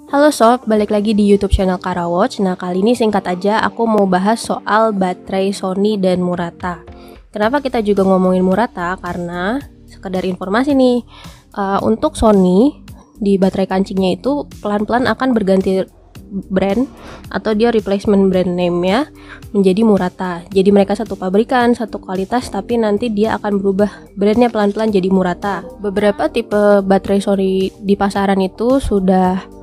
Halo sob, balik lagi di YouTube channel Karawatch. Nah, kali ini singkat aja aku mau bahas soal baterai Sony dan Murata. Kenapa kita juga ngomongin Murata? Karena sekedar informasi nih, untuk Sony di baterai kancingnya itu pelan-pelan akan berganti brand atau dia replacement brand name-nya menjadi Murata. Jadi mereka satu pabrikan, satu kualitas, tapi nanti dia akan berubah brandnya pelan-pelan jadi Murata. Beberapa tipe baterai Sony di pasaran itu sudah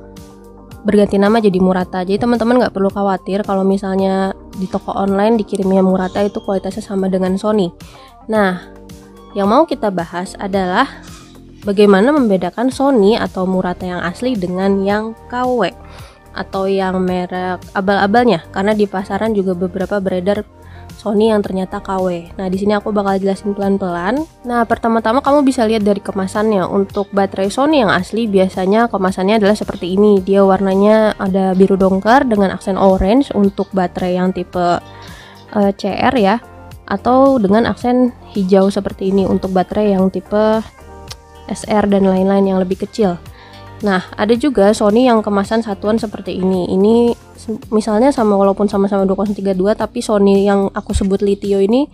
berganti nama jadi Murata. Jadi teman-teman nggak perlu khawatir kalau misalnya di toko online dikirimnya Murata itu kualitasnya sama dengan Sony. Nah, yang mau kita bahas adalah bagaimana membedakan Sony atau Murata yang asli dengan yang KW atau yang merek abal-abalnya, karena di pasaran juga beberapa beredar Sony yang ternyata KW. Nah, di sini aku bakal jelasin pelan-pelan. Nah, pertama-tama kamu bisa lihat dari kemasannya. Untuk baterai Sony yang asli biasanya kemasannya adalah seperti ini. Dia warnanya ada biru dongker dengan aksen orange untuk baterai yang tipe CR ya, atau dengan aksen hijau seperti ini untuk baterai yang tipe SR dan lain-lain yang lebih kecil. Nah, ada juga Sony yang kemasan satuan seperti ini. Ini misalnya sama, walaupun sama-sama 2032, tapi Sony yang aku sebut litio ini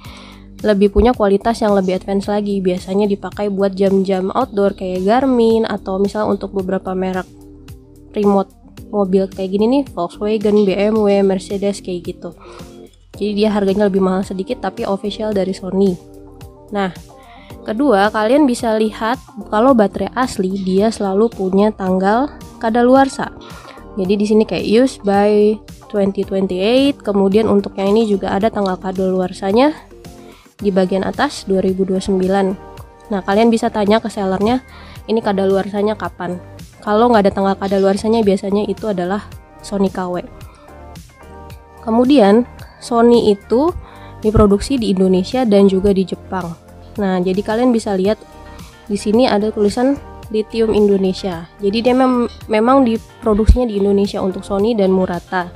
lebih punya kualitas yang lebih advance lagi. Biasanya dipakai buat jam-jam outdoor kayak Garmin, atau misalnya untuk beberapa merek remote mobil kayak gini nih, Volkswagen, BMW, Mercedes kayak gitu. Jadi dia harganya lebih mahal sedikit tapi official dari Sony. Nah, kedua, kalian bisa lihat kalau baterai asli dia selalu punya tanggal kadaluarsa. Jadi di sini kayak use by 2028. Kemudian untuk yang ini juga ada tanggal kadaluarsanya di bagian atas 2029. Nah, kalian bisa tanya ke sellernya, ini kadaluarsanya kapan. Kalau nggak ada tanggal kadaluarsanya biasanya itu adalah Sony KW. Kemudian Sony itu diproduksi di Indonesia dan juga di Jepang. Nah, jadi kalian bisa lihat di sini ada tulisan Lithium Indonesia. Jadi dia memang diproduksinya di Indonesia untuk Sony dan Murata.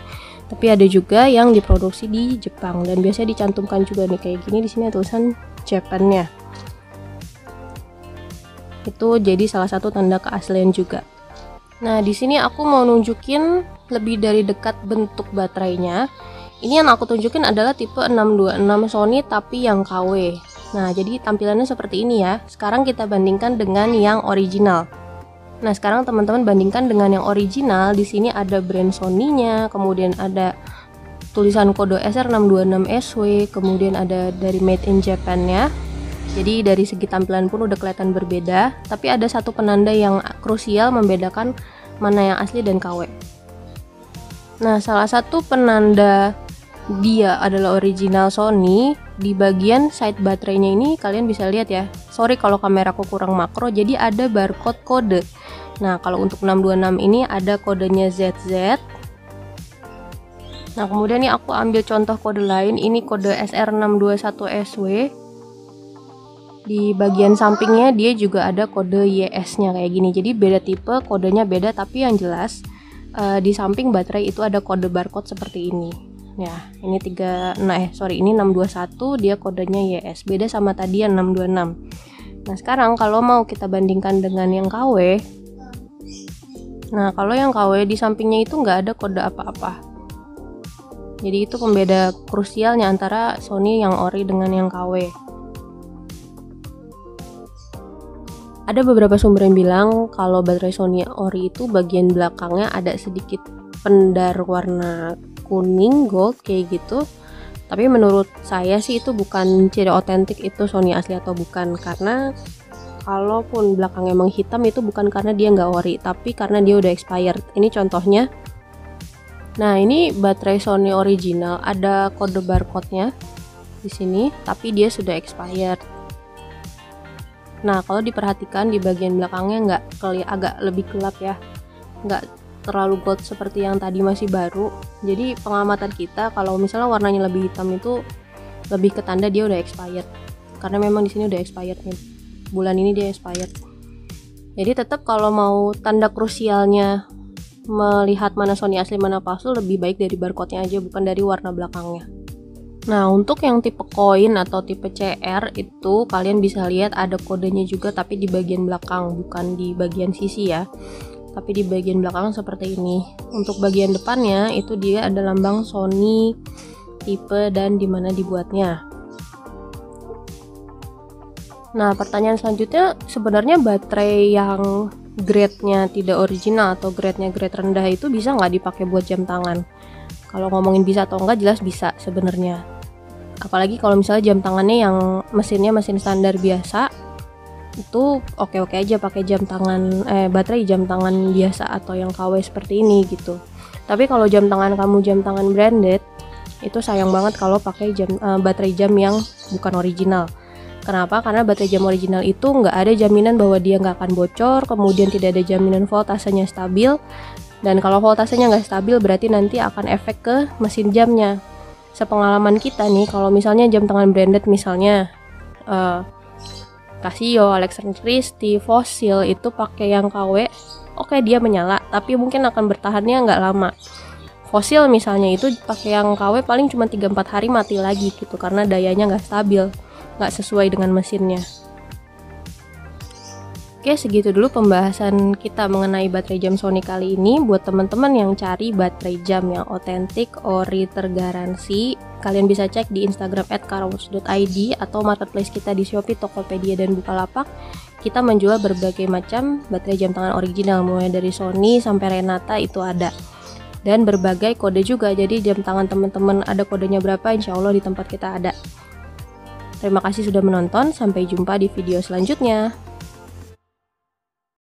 Tapi ada juga yang diproduksi di Jepang dan biasanya dicantumkan juga nih kayak gini, di sini ada tulisan Japan-nya. Itu jadi salah satu tanda keaslian juga. Nah, di sini aku mau nunjukin lebih dari dekat bentuk baterainya. Ini yang aku tunjukin adalah tipe 626 Sony tapi yang KW. Nah, jadi tampilannya seperti ini ya. Sekarang kita bandingkan dengan yang original. Nah, sekarang teman-teman bandingkan dengan yang original. Di sini ada brand Sony-nya, kemudian ada tulisan kode SR626SW, kemudian ada dari Made in Japan-nya. Jadi dari segi tampilan pun udah kelihatan berbeda, tapi ada satu penanda yang krusial membedakan mana yang asli dan KW. Nah, salah satu penanda dia adalah original Sony. Di bagian side baterainya ini kalian bisa lihat ya. Sorry kalau kameraku kurang makro, jadi ada barcode kode. Nah, kalau untuk 626 ini ada kodenya ZZ. Nah, kemudian nih aku ambil contoh kode lain. Ini kode SR621SW. Di bagian sampingnya dia juga ada kode YS-nya kayak gini. Jadi beda tipe, kodenya beda, tapi yang jelas di samping baterai itu ada kode barcode seperti ini. Ya, ini ini 621, dia kodenya YS, beda sama tadi yang 626. Nah, sekarang kalau mau kita bandingkan dengan yang KW. Nah, kalau yang KW di sampingnya itu nggak ada kode apa-apa. Jadi itu pembeda krusialnya antara Sony yang ori dengan yang KW. Ada beberapa sumber yang bilang kalau baterai Sony ori itu bagian belakangnya ada sedikit pendar warna kuning gold kayak gitu. Tapi menurut saya sih itu bukan ciri otentik itu Sony asli atau bukan, karena kalaupun belakangnya emang hitam itu bukan karena dia nggak ori, tapi karena dia udah expired. Ini contohnya. Nah, ini baterai Sony original, ada kode barcode-nya di sini, tapi dia sudah expired. Nah, kalau diperhatikan di bagian belakangnya agak lebih gelap ya, nggak terlalu gold seperti yang tadi masih baru. Jadi pengamatan kita kalau misalnya warnanya lebih hitam itu lebih ke tanda dia udah expired, karena memang di sini udah expired nih, bulan ini dia expired. Jadi tetap kalau mau tanda krusialnya melihat mana Sony asli mana palsu, lebih baik dari barcode-nya aja, bukan dari warna belakangnya. Nah, untuk yang tipe koin atau tipe CR itu kalian bisa lihat ada kodenya juga, tapi di bagian belakang, bukan di bagian sisi ya. tapi di bagian belakang seperti ini. Untuk bagian depannya itu dia ada lambang Sony, tipe, dan dimana dibuatnya. Nah, pertanyaan selanjutnya, sebenarnya baterai yang grade-nya tidak original atau grade-nya grade rendah itu bisa nggak dipakai buat jam tangan? Kalau ngomongin bisa atau enggak, jelas bisa sebenarnya. Apalagi kalau misalnya jam tangannya yang mesinnya mesin standar biasa, itu oke-oke aja pakai jam tangan baterai jam tangan biasa atau yang KW seperti ini gitu. Tapi kalau jam tangan kamu jam tangan branded, itu sayang banget kalau pakai baterai jam yang bukan original. Kenapa? Karena baterai jam original itu nggak ada jaminan bahwa dia nggak akan bocor, kemudian tidak ada jaminan voltasenya stabil, dan kalau voltasenya nggak stabil berarti nanti akan efek ke mesin jamnya. Sepengalaman kita nih, kalau misalnya jam tangan branded misalnya Casio, Alexander Christie, Fossil itu pakai yang KW, oke dia menyala, tapi mungkin akan bertahannya nggak lama. Fossil misalnya itu pakai yang KW paling cuma 3-4 hari mati lagi gitu, karena dayanya nggak stabil, nggak sesuai dengan mesinnya. Oke, segitu dulu pembahasan kita mengenai baterai jam Sony kali ini. Buat teman-teman yang cari baterai jam yang otentik, ori, tergaransi, kalian bisa cek di Instagram @karawatch.id atau marketplace kita di Shopee, Tokopedia, dan Bukalapak. Kita menjual berbagai macam baterai jam tangan original, mulai dari Sony sampai Renata itu ada. Dan berbagai kode juga, jadi jam tangan teman-teman ada kodenya berapa, insya Allah di tempat kita ada. Terima kasih sudah menonton, sampai jumpa di video selanjutnya.